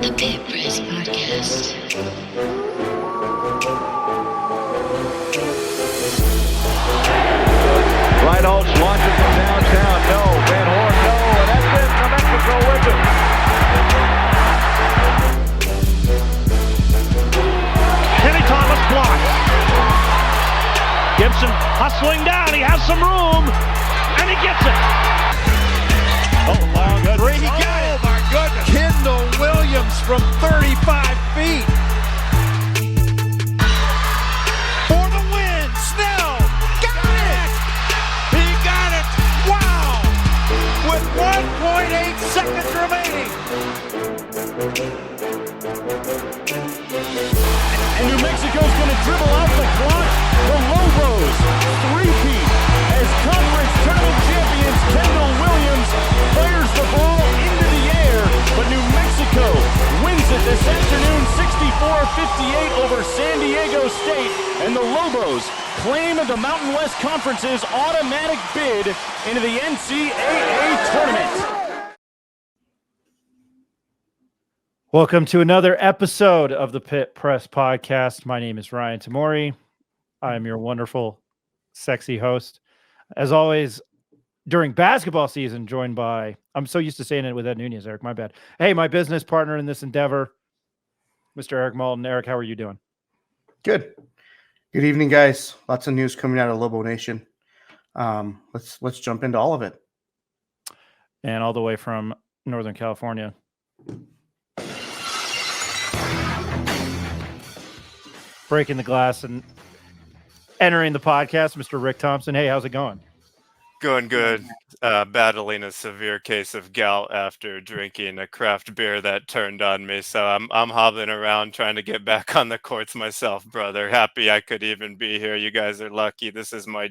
The Pit Press Podcast. Reinholdt launches from downtown. No. Van Horn, no. And that's it. New Mexico wins it. Kenny Thomas blocks. Gibson hustling down. He has some room. And he gets it. Oh, long three. He got it. Oh, my goodness. Kendall Williams from 35 feet. For the win. Snell. Got it. He got it. Wow. With 1.8 seconds remaining. And New Mexico's going to dribble out the clock. The Lobos three-peat as conference tournament champions. Kendall Williams fires the ball into the air, but New Mexico wins it this afternoon 64-58 over San Diego State, and the Lobos claim the Mountain West Conference's automatic bid into the NCAA tournament. Welcome to another episode of the Pit Press Podcast. My name is Ryan Tamori. I am your wonderful, sexy host. As always, during basketball season, joined by, I'm so used to saying it with Ed Nunez, Eric, my bad. Hey, my business partner in this endeavor, Mr. Eric Malton. Eric, how are you doing? Good. Good evening, guys. Lots of news coming out of Lobo Nation. Let's jump into all of it. And all the way from Northern California. Breaking the glass and entering the podcast, Mr. Rick Thompson. Hey, how's it going? Going good. Battling a severe case of gout after drinking a craft beer that turned on me. So I'm hobbling around trying to get back on the courts myself, brother. Happy I could even be here. You guys are lucky. This is my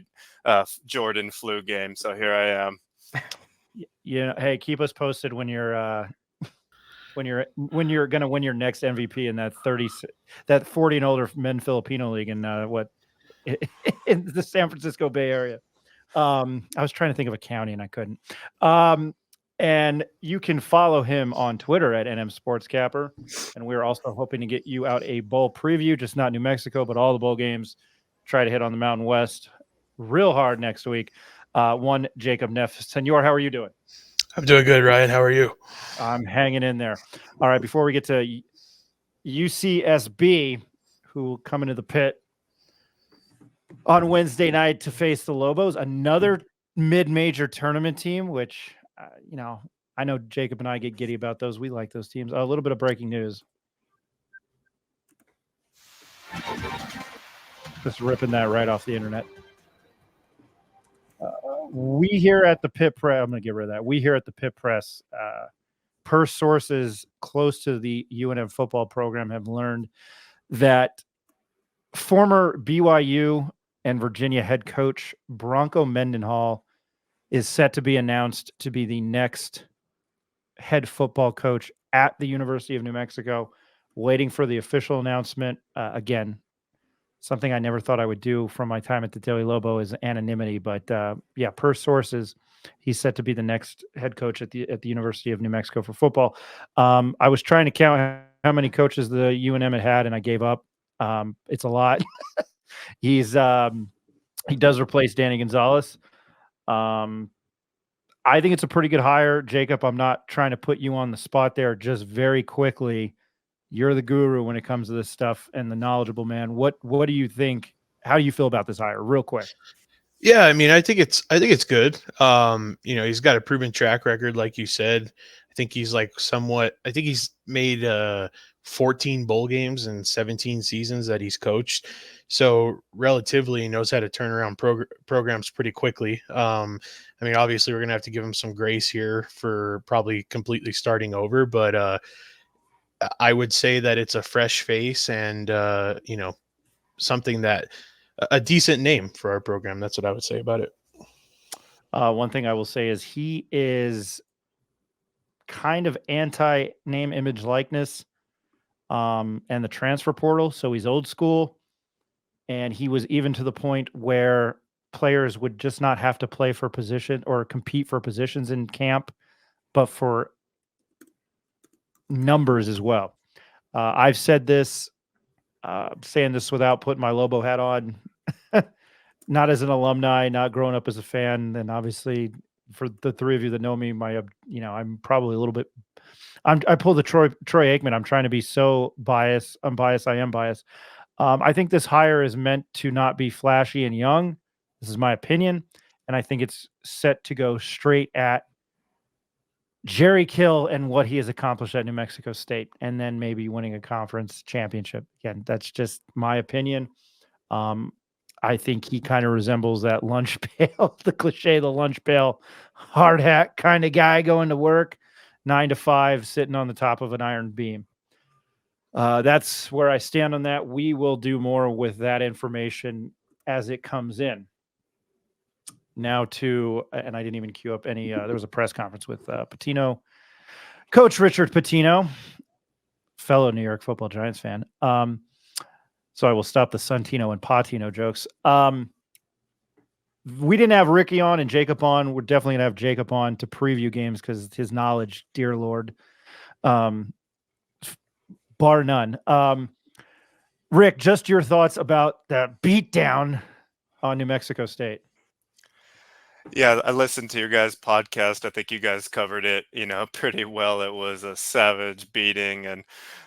Jordan flu game. So here I am. Yeah. Hey, keep us posted when you're going to win your next MVP in that 40 and older men Filipino league in in the San Francisco Bay Area. I was trying to think of a county and I couldn't. And you can follow him on Twitter at NM Sportscapper. And we're also hoping to get you out a bowl preview, just not New Mexico, but all the bowl games. Try to hit on the Mountain West real hard next week. One Jacob Neff. Senor, how are you doing? I'm doing good, Ryan. How are you? I'm hanging in there. All right, before we get to UCSB, who come into the pit on Wednesday night to face the Lobos, another mid-major tournament team, which, I know Jacob and I get giddy about those. We like those teams. A little bit of breaking news. Just ripping that right off the internet. We here at the Pit Press, I'm going to get rid of that. We here at the Pit Press, per sources close to the UNM football program, have learned that former BYU and Virginia head coach Bronco Mendenhall is set to be announced to be the next head football coach at the University of New Mexico. Waiting for the official announcement. Again, something I never thought I would do from my time at the Daily Lobo is anonymity, but per sources, he's set to be the next head coach at the University of New Mexico for football. I was trying to count how many coaches the UNM had, and I gave up. It's a lot. He does replace Danny Gonzalez. I think it's a pretty good hire, Jacob. I'm not trying to put you on the spot there. Just very quickly, you're the guru when it comes to this stuff and the knowledgeable man. What do you think? How do you feel about this hire, real quick? Yeah, I mean, I think it's good. He's got a proven track record, like you said. I think he's he's made 14 bowl games in 17 seasons that he's coached. So relatively, he knows how to turn around programs pretty quickly. Obviously, we're going to have to give him some grace here for probably completely starting over, but I would say that it's a fresh face and, something that a decent name for our program. That's what I would say about it. One thing I will say is he is kind of anti-name, image, likeness, and the transfer portal. So he's old school. And he was even to the point where players would just not have to play for position or compete for positions in camp, but for numbers as well. I've said this, saying this without putting my Lobo hat on, not as an alumni, not growing up as a fan, and obviously for the three of you that know me, I'm probably a little bit. I pull the Troy Aikman. I'm trying to be so biased. I'm biased. I am biased. I think this hire is meant to not be flashy and young. This is my opinion, and I think it's set to go straight at Jerry Kill and what he has accomplished at New Mexico State, and then maybe winning a conference championship. Again, that's just my opinion. I think he kind of resembles that lunch pail, the cliche, the lunch pail, hard hat kind of guy going to work, 9 to 5, sitting on the top of an iron beam. That's where I stand on that. We will do more with that information as it comes in. Now and I didn't even queue up any, there was a press conference with Patino, Coach Richard Patino, fellow New York Football Giants fan. So I will stop the Santino and Patino jokes. We didn't have Ricky on and Jacob on. We're definitely going to have Jacob on to preview games because his knowledge, dear Lord, bar none. Rick, just your thoughts about the beatdown on New Mexico State. Yeah, I listened to your guys' podcast. I think you guys covered it, pretty well. It was a savage beating. And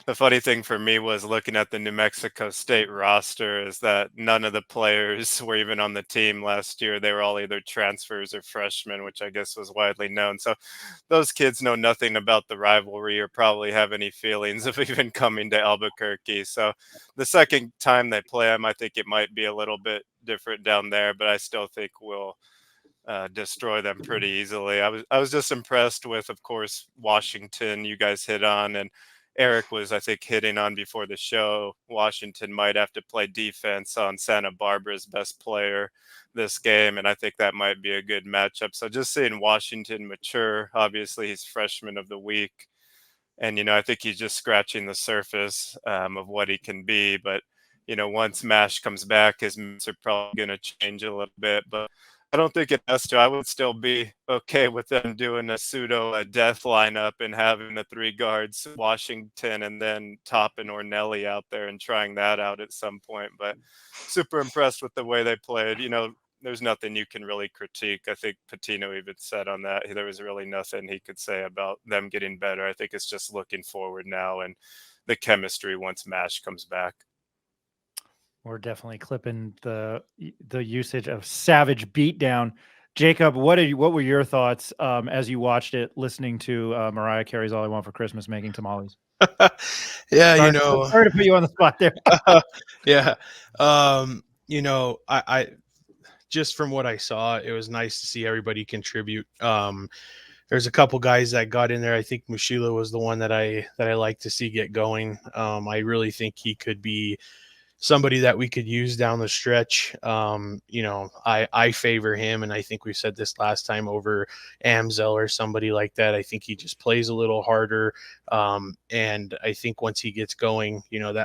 the funny thing for me was looking at the New Mexico State roster is that none of the players were even on the team last year. They were all either transfers or freshmen, which I guess was widely known. So those kids know nothing about the rivalry or probably have any feelings of even coming to Albuquerque. So the second time they play them, I think it might be a little bit different down there, but I still think we'll destroy them pretty easily. I was just impressed with, of course, Washington. You guys hit on, and Eric was, I think, hitting on before the show. Washington might have to play defense on Santa Barbara's best player this game, and I think that might be a good matchup. So just seeing Washington mature. Obviously, he's freshman of the week, and I think he's just scratching the surface of what he can be. But once Mash comes back, his moves are probably going to change a little bit, but I don't think it has to. I would still be okay with them doing a death lineup and having the 3 guards, Washington, and then topping Ornelli out there and trying that out at some point. But super impressed with the way they played. There's nothing you can really critique. I think Patino even said on that there was really nothing he could say about them getting better. I think it's just looking forward now and the chemistry once Mash comes back. We're definitely clipping the usage of savage beatdown. Jacob, what were your thoughts as you watched it, listening to Mariah Carey's "All I Want for Christmas" making tamales? Yeah, sorry to put you on the spot there. Yeah, I just from what I saw, it was nice to see everybody contribute. There's a couple guys that got in there. I think Mushila was the one that I like to see get going. I really think he could be somebody that we could use down the stretch. I favor him, and I think we said this last time, over Amzel or somebody like that. I think he just plays a little harder, and I think once he gets going,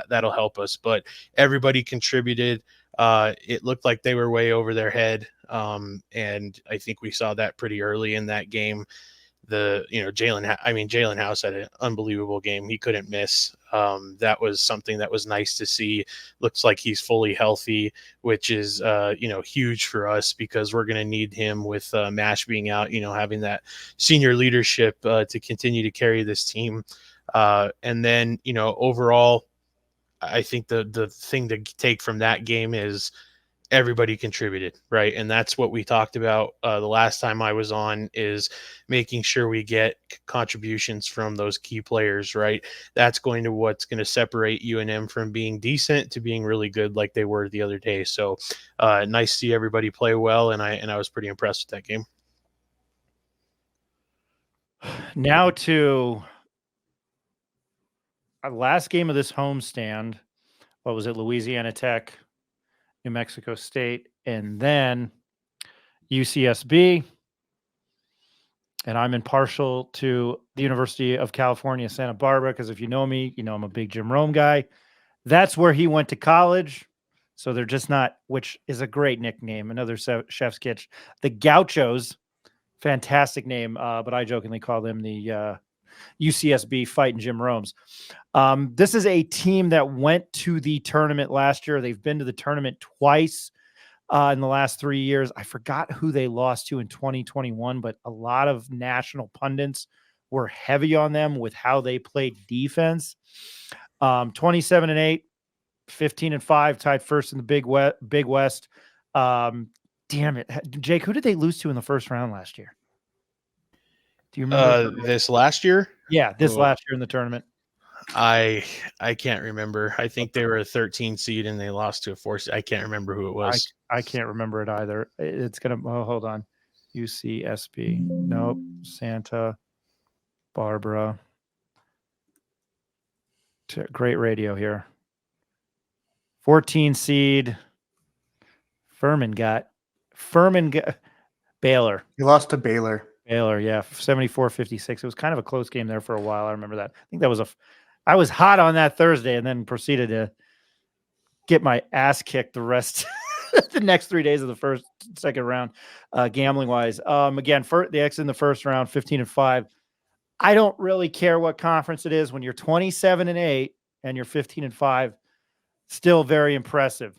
that'll help us. But everybody contributed. It looked like they were way over their head, and I think we saw that pretty early in that game. Jalen House had an unbelievable game. He couldn't miss. That was something that was nice to see. Looks like he's fully healthy, which is, huge for us because we're going to need him with Mash being out, having that senior leadership to continue to carry this team. And then, overall, I think the thing to take from that game is everybody contributed, right? And that's what we talked about the last time I was on, is making sure we get contributions from those key players, right? That's what's going to separate UNM from being decent to being really good like they were the other day. So nice to see everybody play well, and I was pretty impressed with that game. Now to our last game of this homestand. What was it? Louisiana Tech, New Mexico State, and then UCSB. And I'm impartial to the University of California, Santa Barbara, because if you know me, I'm a big Jim Rome guy. That's where he went to college. So they're just not, which is a great nickname, another chef's kitchen. The Gauchos, fantastic name, but I jokingly call them the UCSB fighting Jim Rome's. This is a team that went to the tournament last year. They've been to the tournament twice in the last 3 years. I forgot who they lost to in 2021, but a lot of national pundits were heavy on them with how they played defense. 27-8, 15-5, tied first in the Big West. Damn it, Jake, who did they lose to in the first round last year? Do you remember this last year? Yeah, this last year in the tournament. I can't remember. I think they were a 13 seed and they lost to a 4 seed. I can't remember who it was. I can't remember it either. It's gonna. Oh, hold on. UCSB. Nope. Santa Barbara. Great radio here. 14 seed. Furman got Baylor. He lost to Baylor. Baylor, yeah, 74-56. It was kind of a close game there for a while. I remember that. I think that was I was hot on that Thursday and then proceeded to get my ass kicked the rest the next 3 days of the second round, gambling wise. Again, the X in the first round, 15-5. I don't really care what conference it is when you're 27-8 and you're 15-5. Still very impressive.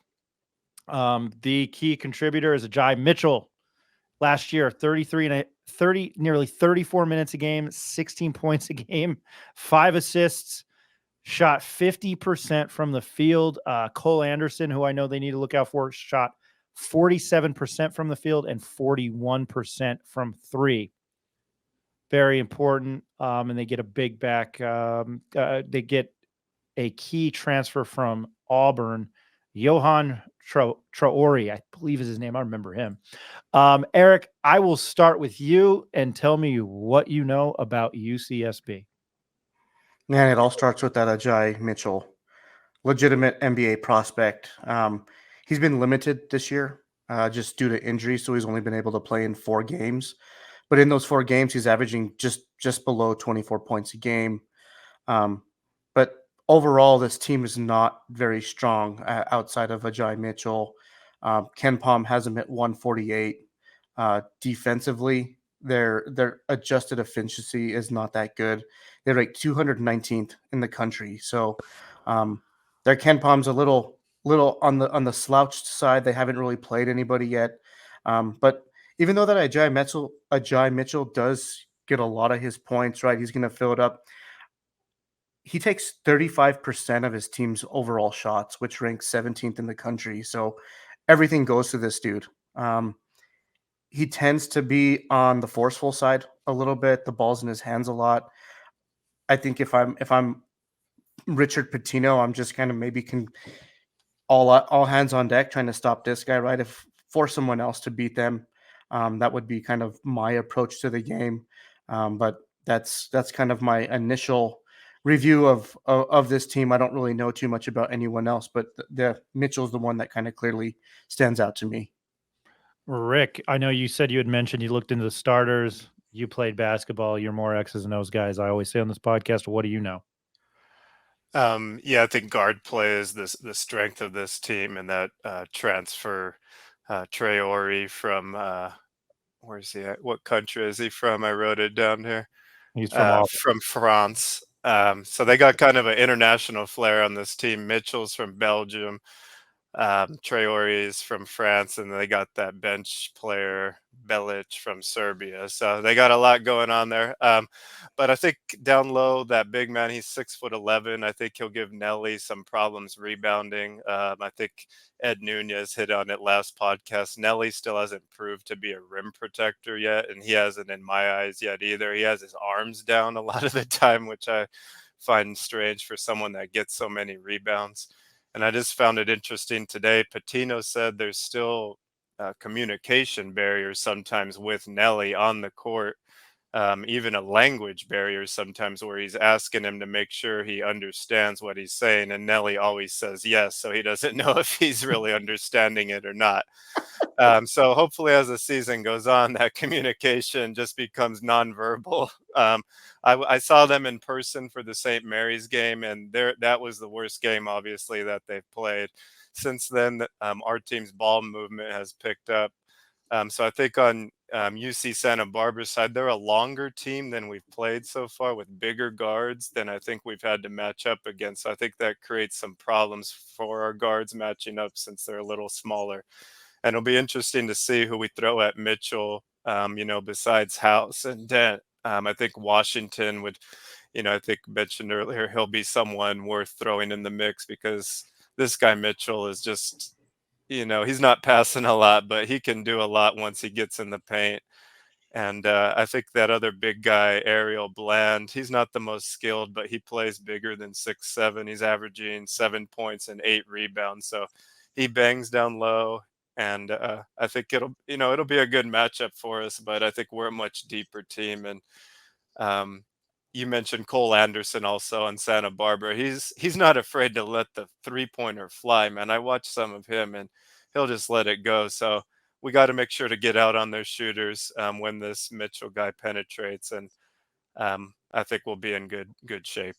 The key contributor is Ajay Mitchell. Last year, nearly 34 minutes a game, 16 points a game, 5 assists, shot 50% from the field. Cole Anderson, who I know they need to look out for, shot 47% from the field and 41% from 3. Very important. And they get a big back. They get a key transfer from Auburn, Johan Traore, I believe is his name. I remember him. Eric, I will start with you and tell me what you know about UCSB. Man, it all starts with that Ajay Mitchell, legitimate NBA prospect. He's been limited this year just due to injury, so he's only been able to play in 4 games. But in those 4 games, he's averaging just below 24 points a game. But overall, this team is not very strong outside of Ajay Mitchell. Ken Pom has him at 148. Defensively, their adjusted efficiency is not that good. They're like 219th in the country. So their Ken Pom's a little on the slouched side. They haven't really played anybody yet. But even though that Ajay Mitchell does get a lot of his points, right? He's going to fill it up. He takes 35% of his team's overall shots, which ranks 17th in the country. So everything goes to this dude. He tends to be on the forceful side a little bit. The ball's in his hands a lot. I think if I'm Richard Pitino, I'm just kind of maybe all hands on deck trying to stop this guy, right? If force someone else to beat them, that would be kind of my approach to the game. But that's kind of my initial review of this team. I don't really know too much about anyone else, but the Mitchell's the one that kind of clearly stands out to me. Rick, I know you said you had mentioned you looked into the starters. You played basketball. You're more X's and O's guys. I always say on this podcast, what do you know? Yeah, I think guard play is the strength of this team, and that transfer Traore from where's he at? What country is he from? I wrote it down here. He's from France. So they got kind of an international flair on this team. Mitchell's from Belgium. Traore is from France, and they got that bench player Belic from Serbia. So they got a lot going on there. But I think down low, that big man, he's 6'11". I think he'll give Nelly some problems rebounding. I think Ed Nunez hit on it last podcast. Nelly still hasn't proved to be a rim protector yet, and he hasn't in my eyes yet either. He has his arms down a lot of the time, which I find strange for someone that gets so many rebounds. And I just found it interesting today. Patino said there's still communication barriers sometimes with Nelly on the court, even a language barrier sometimes where he's asking him to make sure he understands what he's saying. And Nelly always says yes, so he doesn't know if he's really understanding it or not. So hopefully as the season goes on, that communication just becomes nonverbal. I saw them in person for the St. Mary's game, and that was the worst game, obviously, that they've played. Since then, our team's ball movement has picked up. So I think UC Santa Barbara side, they're a longer team than we've played so far with bigger guards than I think we've had to match up against. So I think that creates some problems for our guards matching up since they're a little smaller. And it'll be interesting to see who we throw at Mitchell, besides House and Dent. I think Washington would, I think mentioned earlier, he'll be someone worth throwing in the mix because this guy Mitchell is just, he's not passing a lot, but he can do a lot once he gets in the paint. And I think that other big guy, Ariel Bland, he's not the most skilled, but he plays bigger than 6'7". He's averaging 7 points and 8 rebounds. So he bangs down low. And I think it'll be a good matchup for us, but I think we're a much deeper team. And you mentioned Cole Anderson also on Santa Barbara. He's not afraid to let the 3-pointer fly, man. I watched some of him and he'll just let it go. So we got to make sure to get out on their shooters when this Mitchell guy penetrates. And I think we'll be in good shape.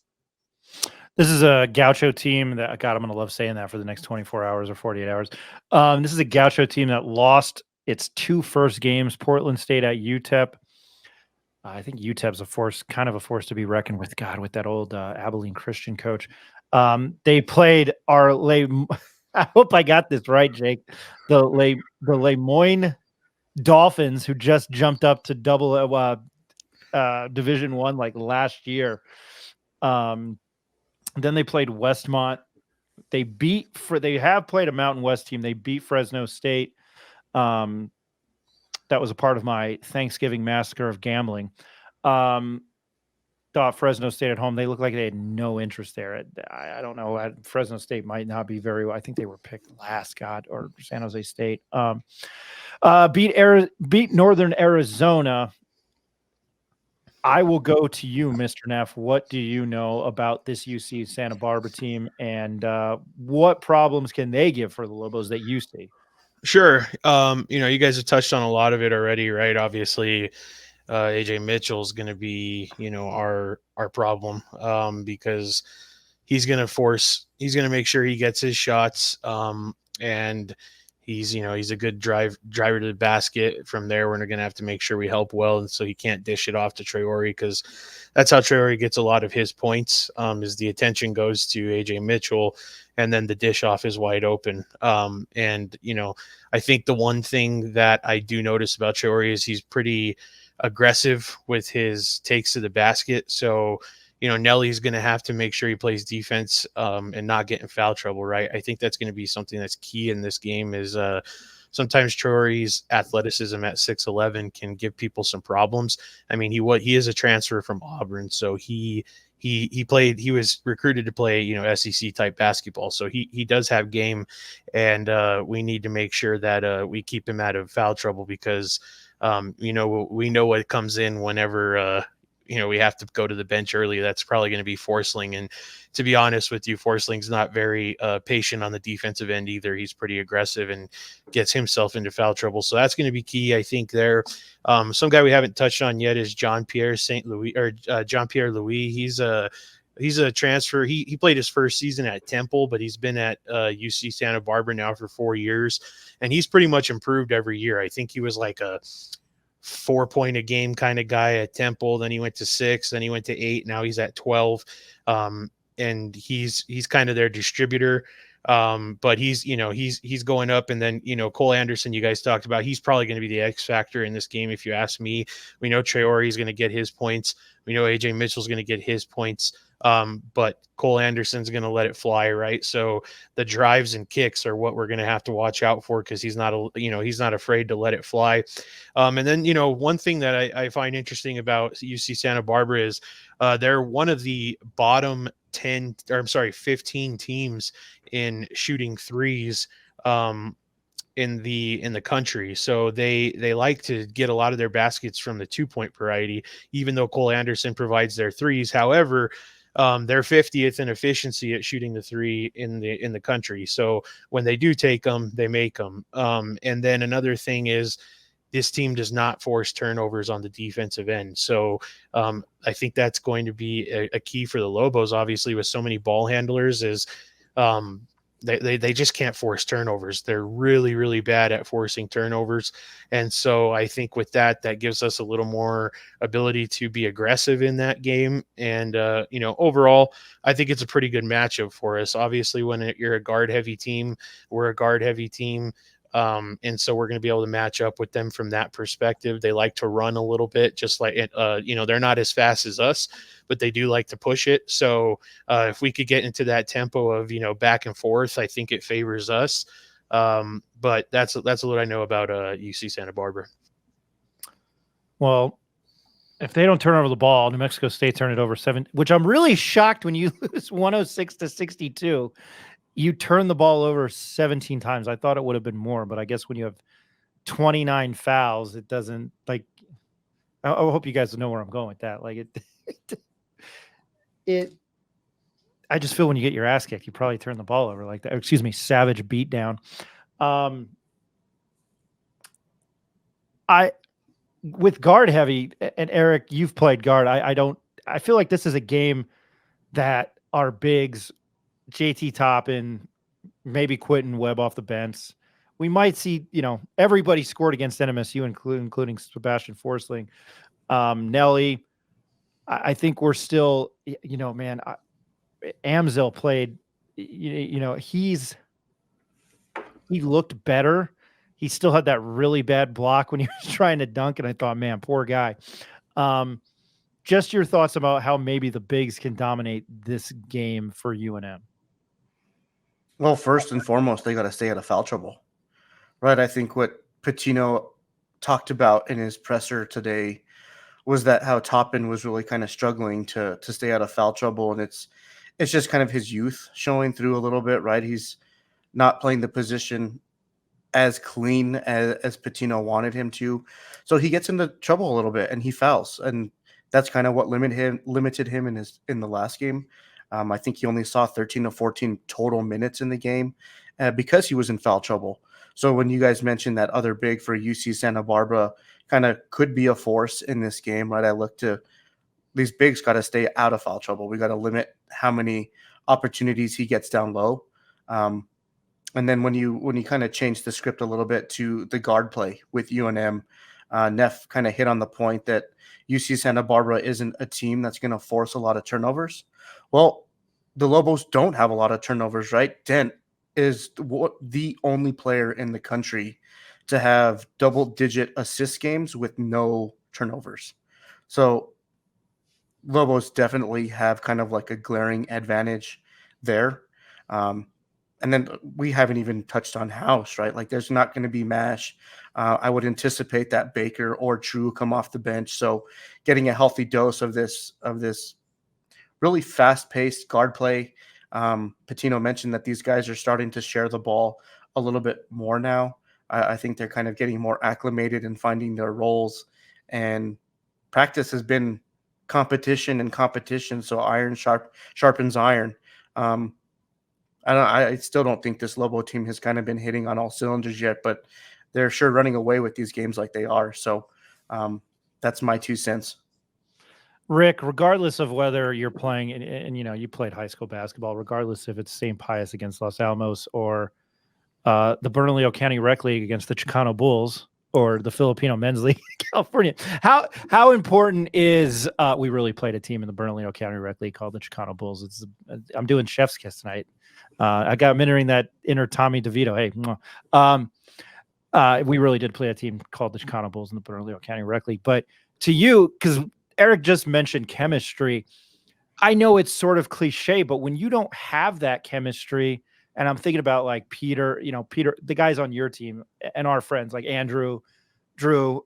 This is a Gaucho team that, God, I'm going to love saying that for the next 24 hours or 48 hours. This is a Gaucho team that lost its 2 first games. Portland State at UTEP. I think UTEP's kind of a force to be reckoned with. God, with that old Abilene Christian coach. They played our I hope I got this right, Jake. The Les Moines Dolphins, who just jumped up to Division I like last year. Then they played Westmont. They have played a Mountain West team. They beat Fresno State. That was a part of my Thanksgiving massacre of gambling. Thought Fresno State at home. They looked like they had no interest there. I don't know. Fresno State might not be very well. I think they were picked last, God, or San Jose State. Beat Northern Arizona. I will go to you, Mr. Neff. What do you know about this UC Santa Barbara team, and what problems can they give for the Lobos that you see? Sure. You guys have touched on a lot of it already, right? Obviously, AJ Mitchell is going to be, our problem because he's going to make sure he gets his shots, and he's a good driver to the basket. From there, we're going to have to make sure we help well, and so he can't dish it off to Traore, because that's how Traore gets a lot of his points. Is the attention goes to AJ Mitchell, and then the dish off is wide open. And I think the one thing that I do notice about Traore is he's pretty aggressive with his takes to the basket. So Nelly's going to have to make sure he plays defense and not get in foul trouble, right? I think that's going to be something that's key in this game is sometimes Traore's athleticism at 6'11" can give people some problems. I mean, he is a transfer from Auburn, so he was recruited to play, SEC type basketball. So he does have game, and we need to make sure that we keep him out of foul trouble because, we know what comes in whenever, we have to go to the bench early. That's probably going to be Forsling. And to be honest with you, Forsling's not very patient on the defensive end either. He's pretty aggressive and gets himself into foul trouble. So that's going to be key, I think, there. Some guy we haven't touched on yet is Jean-Pierre Louis. He's a transfer. He played his first season at Temple, but he's been at UC Santa Barbara now for 4 years, and he's pretty much improved every year. I think he was like a 4-point a game kind of guy at Temple. Then he went to 6, then he went to 8. Now he's at 12. And he's kind of their distributor. But he's going up. And then, Cole Anderson, you guys talked about, he's probably going to be the X factor in this game. If you ask me, we know Traore is going to get his points. We know AJ Mitchell's going to get his points. But Cole Anderson's going to let it fly, right? So the drives and kicks are what we're going to have to watch out for, because he's not afraid to let it fly. And then, one thing that I find interesting about UC Santa Barbara is they're one of the bottom 15 teams in shooting threes in the country. So they like to get a lot of their baskets from the 2-point variety, even though Cole Anderson provides their threes. However, they're 50th in efficiency at shooting the 3 in the country. So when they do take them, they make them. And then another thing is this team does not force turnovers on the defensive end. So I think that's going to be a key for the Lobos, obviously, with so many ball handlers, is they just can't force turnovers. They're really, really bad at forcing turnovers. And so I think with that, that gives us a little more ability to be aggressive in that game. And, overall, I think it's a pretty good matchup for us. Obviously, when you're a guard heavy team, we're a guard heavy team. And so we're going to be able to match up with them from that perspective. They like to run a little bit, just like, they're not as fast as us, but they do like to push it. So if we could get into that tempo of, back and forth, I think it favors us. But that's what I know about UC Santa Barbara. Well, if they don't turn over the ball, New Mexico State turn it over 7, which I'm really shocked when you lose 106-62. You turn the ball over 17 times. I thought it would have been more, but I guess when you have 29 fouls, it doesn't like. I hope you guys know where I'm going with that. Like it. I just feel when you get your ass kicked, you probably turn the ball over like that. Excuse me, savage beatdown. With guard heavy, and Eric, you've played guard. I feel like this is a game that our bigs, JT Toppin, maybe Quentin Webb off the bench. We might see, everybody scored against NMSU, including Sebastian Forsling. Nelly, I think we're still, man, Amzil played, he looked better. He still had that really bad block when he was trying to dunk, and I thought, man, poor guy. Just your thoughts about how maybe the bigs can dominate this game for UNM. Well, first and foremost, they got to stay out of foul trouble, right? I think what Patino talked about in his presser today was that how Toppin was really kind of struggling to stay out of foul trouble, and it's just kind of his youth showing through a little bit, right? He's not playing the position as clean as Patino wanted him to, so he gets into trouble a little bit and he fouls, and that's kind of what limited him in the last game. I think he only saw 13 to 14 total minutes in the game because he was in foul trouble. So when you guys mentioned that other big for UC Santa Barbara kind of could be a force in this game, right? I look to these bigs got to stay out of foul trouble. We got to limit how many opportunities he gets down low. And then when you kind of change the script a little bit to the guard play with UNM, Neff kind of hit on the point that UC Santa Barbara isn't a team that's going to force a lot of turnovers. Well, the Lobos don't have a lot of turnovers, right? Dent is the only player in the country to have double-digit assist games with no turnovers. So Lobos definitely have kind of like a glaring advantage there. And then we haven't even touched on House, right? Like there's not going to be MASH. I would anticipate that Baker or True come off the bench. So getting a healthy dose of this really fast-paced guard play. Patino mentioned that these guys are starting to share the ball a little bit more now. I think they're kind of getting more acclimated and finding their roles. And practice has been competition. So iron sharpens iron. I still don't think this Lobo team has kind of been hitting on all cylinders yet, but they're sure running away with these games like they are. So that's my 2 cents. Rick, regardless of whether you're playing, and you played high school basketball, regardless if it's St. Pius against Los Alamos or the Bernalillo County Rec League against the Chicano Bulls or the Filipino Men's League in California, how important is we really played a team in the Bernalillo County Rec League called the Chicano Bulls. I'm doing chef's kiss tonight. I'm entering that inner Tommy DeVito. Hey, we really did play a team called the Chicano Bulls in the Bernalillo County Rec League. But to you, because Eric just mentioned chemistry, I know it's sort of cliche, but when you don't have that chemistry, and I'm thinking about like Peter, the guys on your team and our friends like Andrew, Drew,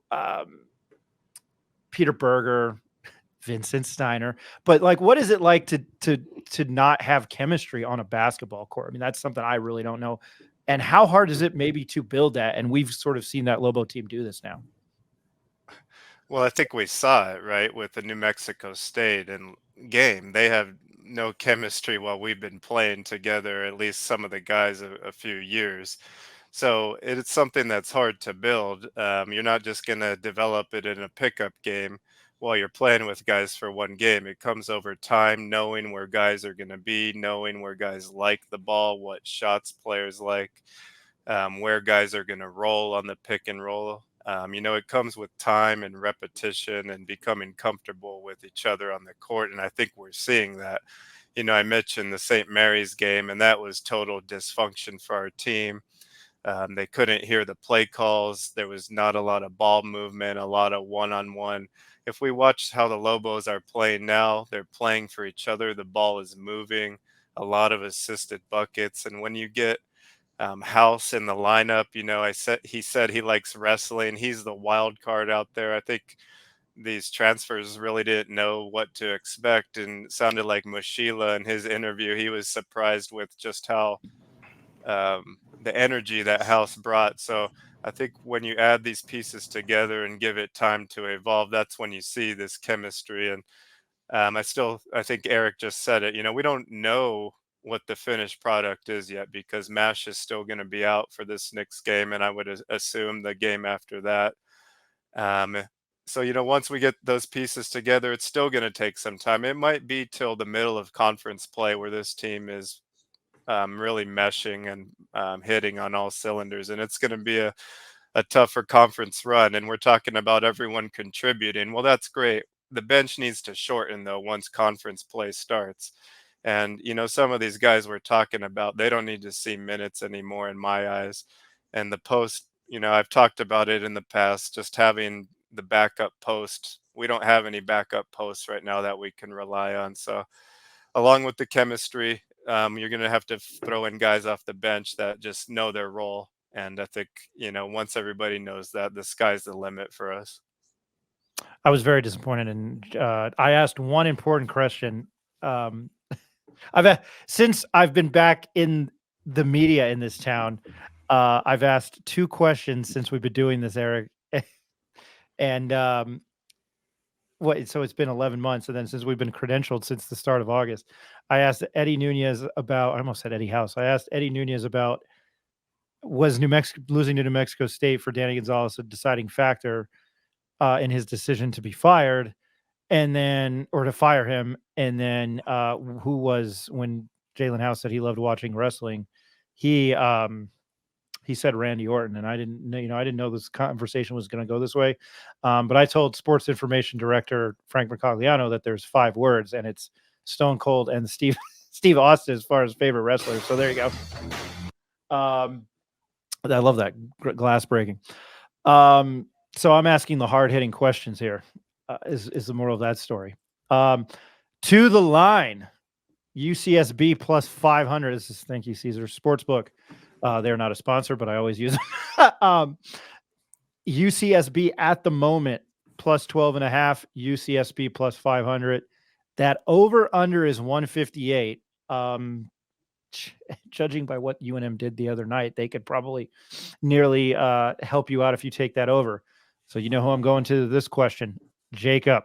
Peter Berger, Vincent Steiner. But like, what is it like to not have chemistry on a basketball court? I mean, that's something I really don't know. And how hard is it maybe to build that? And we've sort of seen that Lobo team do this now. Well, I think we saw it, right, with the New Mexico State game. They have no chemistry while we've been playing together, at least some of the guys a few years. So it's something that's hard to build. You're not just going to develop it in a pickup game, well, you're playing with guys for one game. It comes over time, knowing where guys are going to be, knowing where guys like the ball, what shots players like, where guys are going to roll on the pick and roll. It comes with time and repetition and becoming comfortable with each other on the court. And I think we're seeing that. I mentioned the St. Mary's game, and that was total dysfunction for our team. They couldn't hear the play calls. There was not a lot of ball movement, a lot of one-on-one. If we watch how the Lobos are playing now, they're playing for each other. The ball is moving, a lot of assisted buckets. And when you get House in the lineup, he said he likes wrestling. He's the wild card out there. I think these transfers really didn't know what to expect, and it sounded like Mushila in his interview. He was surprised with just how the energy that House brought. So I think when you add these pieces together and give it time to evolve, that's when you see this chemistry. And I think Eric just said it. We don't know what the finished product is yet because Mash is still going to be out for this next game, and I would assume the game after that. So once we get those pieces together, it's still going to take some time. It might be till the middle of conference play where this team is really meshing and hitting on all cylinders, and it's going to be a tougher conference run. And we're talking about everyone contributing. Well, that's great. The bench needs to shorten though once conference play starts. And some of these guys we're talking about, they don't need to see minutes anymore in my eyes. And the post, I've talked about it in the past, just having the backup post. We don't have any backup posts right now that we can rely on. So along with the chemistry, you're going to have to throw in guys off the bench that just know their role. And I think, once everybody knows that, the sky's the limit for us. I was very disappointed, and I asked one important question. Since I've been back in the media in this town, I've asked two questions since we've been doing this, Eric. And so it's been 11 months, and then since we've been credentialed since the start of August, I asked Eddie Nunez about. I almost said Eddie House. I asked Eddie Nunez about, was New Mexico losing to New Mexico State for Danny Gonzalez a deciding factor in his decision to be fired, or to fire him, and then who was, when Jalen House said he loved watching wrestling, he said Randy Orton, and I didn't know this conversation was going to go this way. But I told Sports Information Director Frank Mercogliano that there's 5 words, and it's Stone Cold and Steve Austin as far as favorite wrestlers. So there you go. I love that glass breaking. So I'm asking the hard hitting questions here. Is the moral of that story? To the line, UCSB plus 500. This is, thank you, Caesar Sportsbook. They're not a sponsor, but I always use them. UCSB at the moment plus 12.5. UCSB plus 500. That over under is 158. Judging by what UNM did the other night, they could probably nearly help you out if you take that over. So you know who I'm going to this question, Jacob.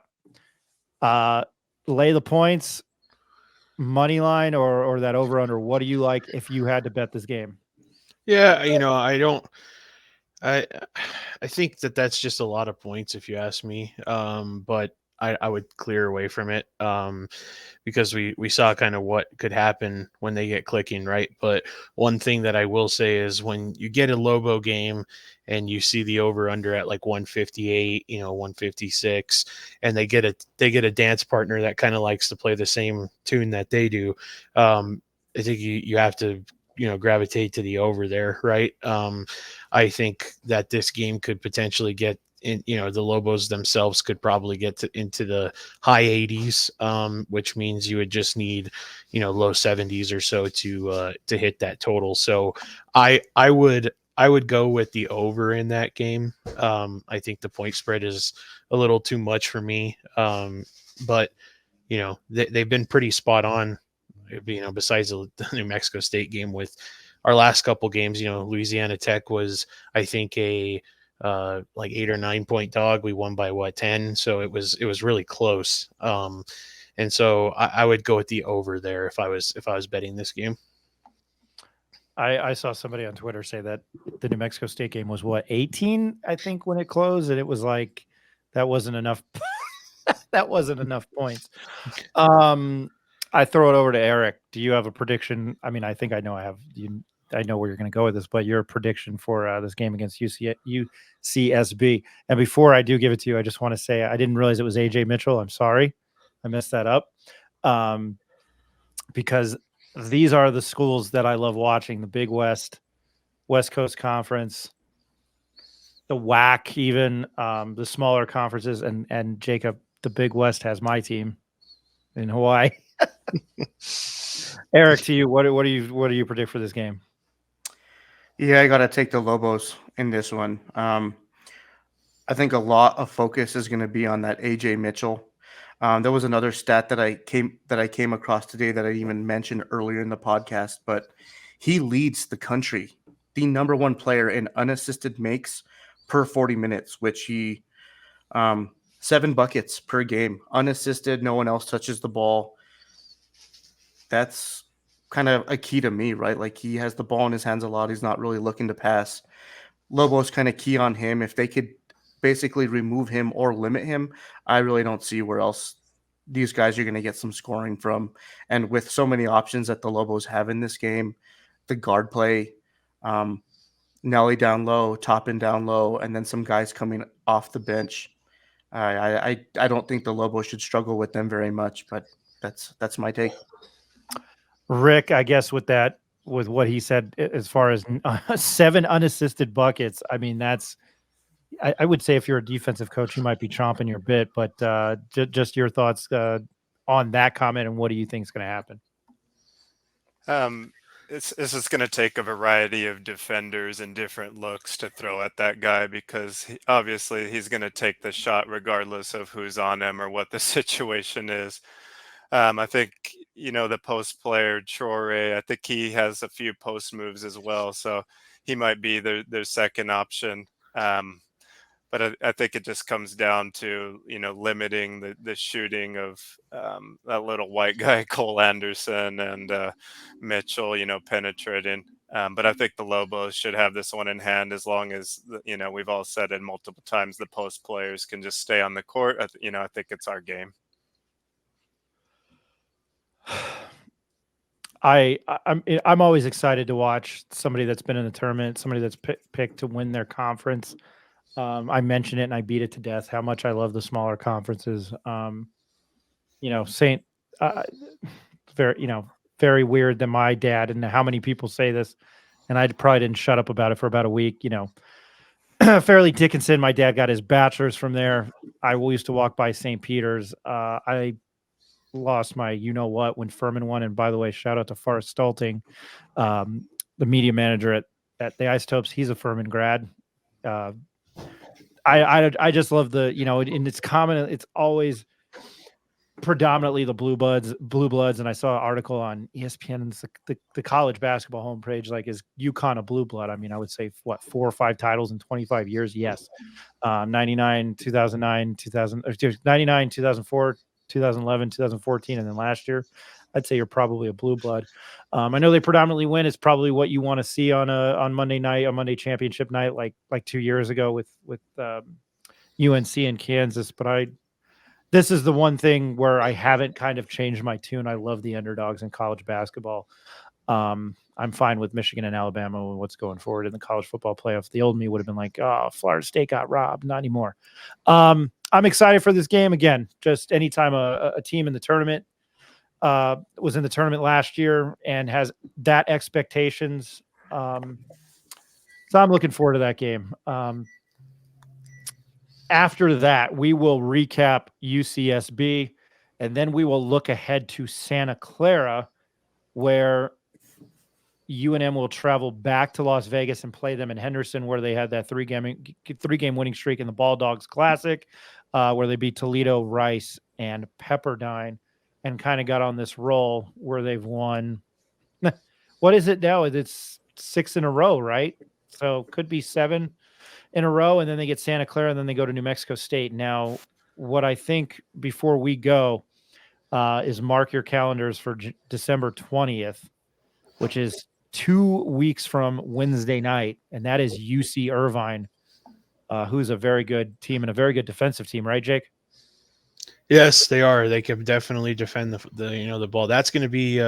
Lay the points, money line, or that over under. What do you like if you had to bet this game? Yeah, I think that's just a lot of points if you ask me. But I would clear away from it because we saw kind of what could happen when they get clicking, right? But one thing that I will say is when you get a Lobo game and you see the over under at like 158, 156, and they get a dance partner that kind of likes to play the same tune that they do, I think you have to gravitate to the over there, right? I think that this game could potentially get in, the Lobos themselves could probably get into the high 80s, which means you would just need, low 70s or so to hit that total. So I would go with the over in that game. I think the point spread is a little too much for me. But they've been pretty spot on, besides the New Mexico State game. With our last couple games, Louisiana Tech was, I think, a like 8 or 9 point dog. We won by 10. So it was really close. And so I would go with the over there if I was betting this game. I saw somebody on Twitter say that the New Mexico State game was 18, I think, when it closed, and it was like that wasn't enough That wasn't enough points. I throw it over to Eric. Do you have a prediction? I mean, I think I know I know where you're going to go with this, but your prediction for this game against UCSB. And before I do give it to you, I just want to say I didn't realize it was AJ Mitchell. I'm sorry, I messed that up. Because these are the schools that I love watching: the Big West, West Coast Conference, the WAC, even the smaller conferences. And Jacob, the Big West has my team in Hawaii. Eric, to you, what do you predict for this game? Yeah, I got to take the Lobos in this one. I think a lot of focus is going to be on that AJ Mitchell. There was another stat that I came across today that I even mentioned earlier in the podcast, but he leads the country, the number one player in unassisted makes per 40 minutes, which he 7 buckets per game, unassisted. No one else touches the ball. That's kind of a key to me, right? Like, he has the ball in his hands a lot. He's not really looking to pass. Lobos kind of key on him. If they could basically remove him or limit him, I really don't see where else these guys are going to get some scoring from. And with so many options that the Lobos have in this game, the guard play, Nelly down low, Toppin down low, and then some guys coming off the bench. I don't think the Lobos should struggle with them very much, but that's my take. Rick, I guess with what he said, as far as 7 unassisted buckets, I mean, I would say if you're a defensive coach, you might be chomping your bit, but just your thoughts on that comment, and what do you think is going to happen? This is going to take a variety of defenders and different looks to throw at that guy, because obviously he's going to take the shot regardless of who's on him or what the situation is. I think, the post player, Chore, I think he has a few post moves as well, so he might be their second option. But I think it just comes down to, limiting the shooting of that little white guy, Cole Anderson, and Mitchell, penetrating. But I think the Lobos should have this one in hand, as long as, we've all said it multiple times, the post players can just stay on the court. I think it's our game. I'm always excited to watch somebody that's been in the tournament, somebody that's picked to win their conference. I mentioned it and I beat it to death how much I love the smaller conferences. Very weird that my dad, and how many people say this, and I probably didn't shut up about it for about a week. Fairleigh Dickinson, my dad got his bachelor's from there. I used to walk by St. Peter's. I lost my what when Furman won. And by the way, shout out to Forrest Stolting, the media manager at the Isotopes. He's a Furman grad. I just love and it's common. It's always predominantly the blue bloods. And I saw an article on ESPN, the college basketball homepage, like, is UConn a blue blood? I mean, I would say 4 or 5 titles in 25 years. Yes. 99, 2009, 99, 2004, 2011, 2014, and then last year, I'd say you're probably a blue blood. I know they predominantly win. It's probably what you want to see on Monday night, a Monday championship night, like 2 years ago with UNC and Kansas. But this is the one thing where I haven't kind of changed my tune. I love the underdogs in college basketball. I'm fine with Michigan and Alabama and what's going forward in the college football playoff. The old me would have been like, oh, Florida State got robbed. Not anymore. I'm excited for this game. Again, just anytime a team in the tournament was in the tournament last year and has that expectations. So I'm looking forward to that game. After that, we will recap UCSB, and then we will look ahead to Santa Clara, where UNM will travel back to Las Vegas and play them in Henderson, where they had that three-game winning streak in the Ball Dogs Classic, where they beat Toledo, Rice, and Pepperdine, and kind of got on this roll where they've won. What is it now? It's 6 in a row, right? So could be 7 in a row, and then they get Santa Clara, and then they go to New Mexico State. Now, what I think before we go is mark your calendars for December 20th, which is 2 weeks from Wednesday night, and that is UC Irvine, who's a very good team and a very good defensive team, right, Jake? Yes, they are. They can definitely defend the ball. That's going to be,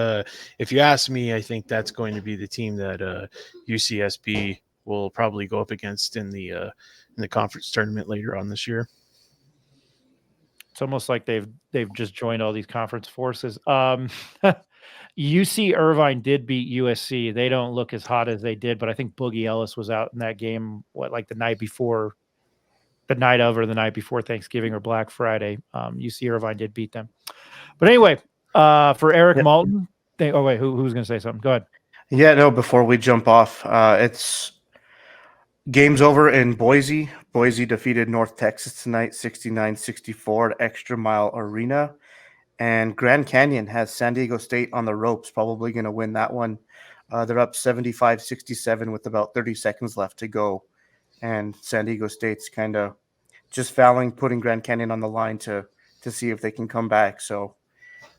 if you ask me, I think that's going to be the team that UCSB will probably go up against in the conference tournament later on this year. It's almost like they've just joined all these conference forces. UC Irvine did beat USC. They don't look as hot as they did, but I think Boogie Ellis was out in that game. Like the night before, the night of, or the night before Thanksgiving or Black Friday. UC Irvine did beat them. But anyway, for Eric Malton, who's going to say something? Go ahead. Yeah, no. Before we jump off, it's game's over in Boise. Boise defeated North Texas tonight, 69-64 at Extra Mile Arena. And Grand Canyon has San Diego State on the ropes, probably going to win that one. They're up 75-67 with about 30 seconds left to go. And San Diego State's kind of just fouling, putting Grand Canyon on the line to see if they can come back. So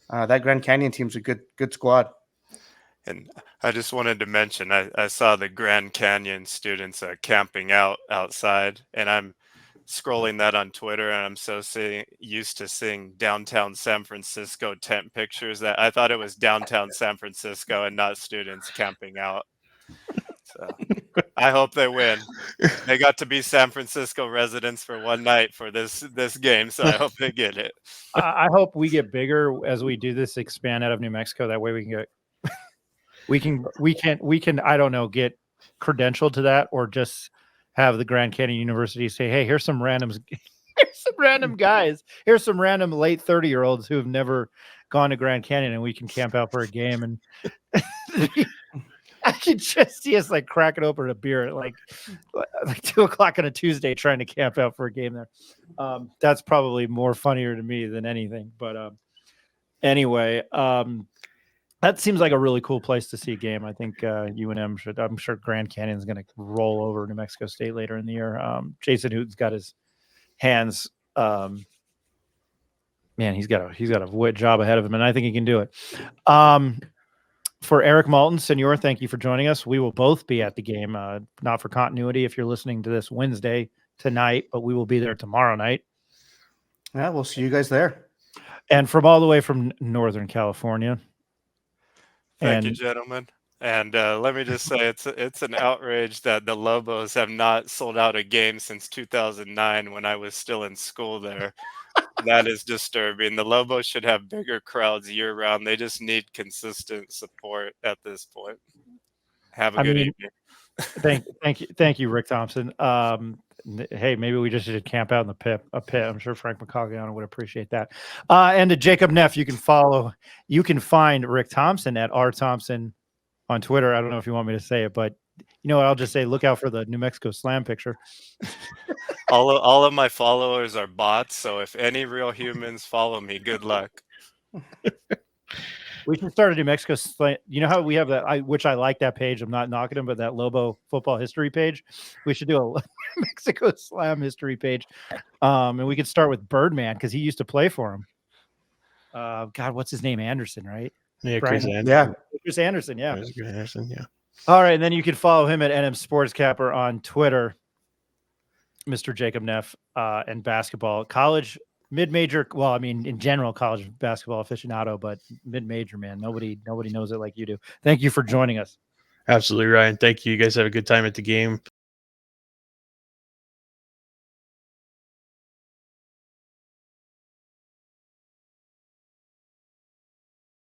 that Grand Canyon team's a good squad. And I just wanted to mention, I saw the Grand Canyon students camping outside, and I'm scrolling that on Twitter, and I'm so used to seeing downtown San Francisco tent pictures that I thought it was downtown San Francisco and not students camping out. So I hope they win. They got to be San Francisco residents for one night for this game, so I hope they get it. I hope we get bigger as we do this, expand out of New Mexico. That way we can get we can I don't know, get credentialed to that, or just have the Grand Canyon University say, hey, here's some random guys, here's some random late 30-year-olds who have never gone to Grand Canyon, and we can camp out for a game. And I can just see us like cracking open a beer at like 2:00 on a Tuesday, trying to camp out for a game there. That's probably more funnier to me than anything. But anyway, that seems like a really cool place to see a game. I think UNM should. I'm sure Grand Canyon is going to roll over New Mexico State later in the year. Jason Hooten's got his hands. Man, he's got a wet job ahead of him, and I think he can do it. For Eric Malton, Senor, thank you for joining us. We will both be at the game, not for continuity if you're listening to this Wednesday tonight, but we will be there tomorrow night. Yeah, we'll see you guys there. And from all the way from Northern California. Thank you, gentlemen. And let me just say, it's an outrage that the Lobos have not sold out a game since 2009 when I was still in school there. That is disturbing. The Lobos should have bigger crowds year round. They just need consistent support at this point. Have a good evening. Thank you, Rick Thompson. Hey, maybe we just should camp out in the pit. I'm sure Frank McCagliano would appreciate that. And to Jacob Neff, you can find Rick Thompson at rthompson on Twitter. I don't know if you want me to say it, but you know what? I'll just say, look out for the New Mexico Slam picture. All of my followers are bots, so if any real humans follow me, good luck. We should start a New Mexico Slam. You know how we have that, which I like that page. I'm not knocking them, but that Lobo football history page. We should do a Mexico Slam history page. And we could start with Birdman, because he used to play for him. God, what's his name? Anderson, right? Yeah, Chris Anderson. Yeah. Chris Anderson, yeah. Chris Anderson, yeah. All right, and then you can follow him at NM Sports Capper on Twitter, Mr. Jacob Neff, and basketball. College, mid-major, well, I mean, in general, college basketball aficionado, but mid-major, man. Nobody knows it like you do. Thank you for joining us. Absolutely, Ryan. Thank you. You guys have a good time at the game.